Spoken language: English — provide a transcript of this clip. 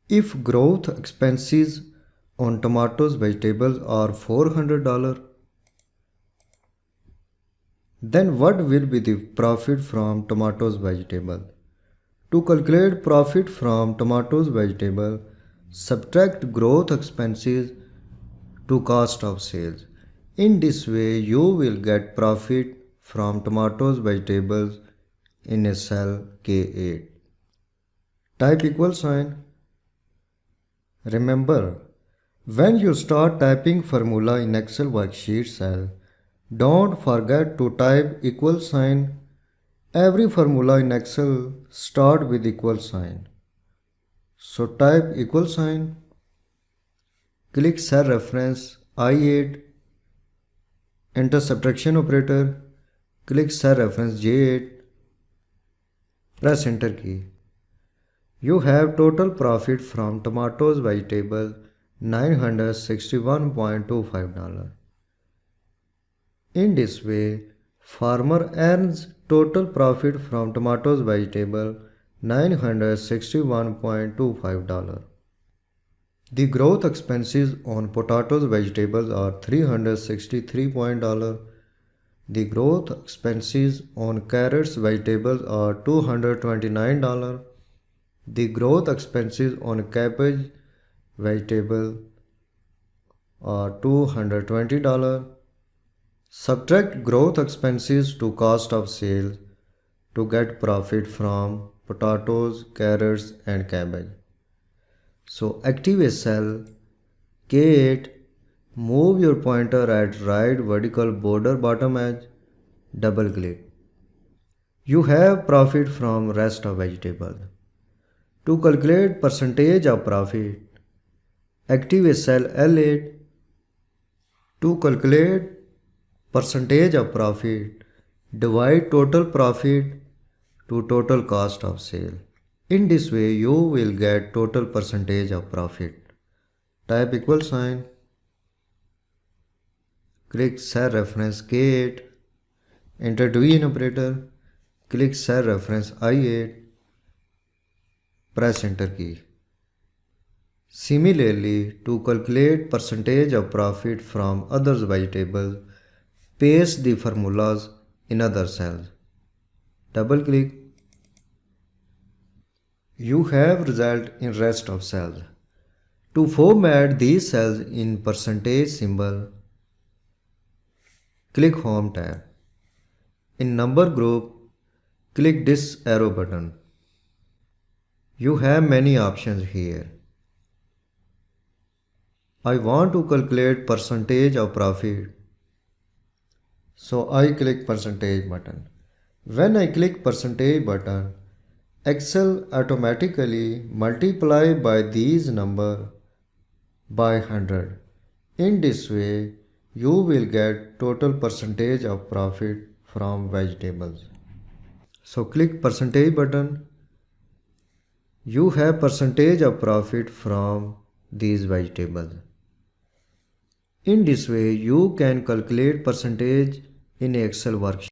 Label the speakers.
Speaker 1: If growth expenses on tomatoes vegetables are $400, then what will be the profit from tomatoes vegetable? To calculate profit from tomatoes vegetable, subtract growth expenses to cost of sales. In this way, you will get profit from tomatoes vegetables in a cell K8. Type equal sign. Remember, when you start typing formula in Excel worksheet cell, don't forget to type equal sign. Every formula in Excel start with equal sign. So type equal sign. Click cell reference I8. Enter subtraction operator. Click cell reference J8. Press enter key. You have total profit from tomatoes vegetable $961.25. In this way, farmer earns total profit from tomatoes vegetable $961.25. The growth expenses on potatoes vegetables are $363. The growth expenses on carrots vegetables are $229. The growth expenses on cabbage vegetable are $220. Subtract growth expenses to cost of sales to get profit from potatoes, carrots and cabbage. So active a cell K8, move your pointer at right vertical border bottom edge, double click. You have profit from rest of vegetables. To calculate percentage of profit, active a cell L8. To calculate percentage of profit, divide total profit to total cost of sale. In this way, you will get total percentage of profit. Type equal sign. Click cell reference K8. Enter division operator. Click cell reference I8. Press enter key. Similarly, to calculate percentage of profit from other vegetables, paste the formulas in other cells. Double click. You have result in rest of cells. To format these cells in percentage symbol, click Home tab. In number group, click this arrow button. You have many options here. I want to calculate percentage of profit, so I click percentage button. When I click percentage button, Excel automatically multiply by these number by 100. In this way, you will get total percentage of profit from vegetables. So click percentage button. You have percentage of profit from these vegetables. In this way, you can calculate percentage in Excel worksheet.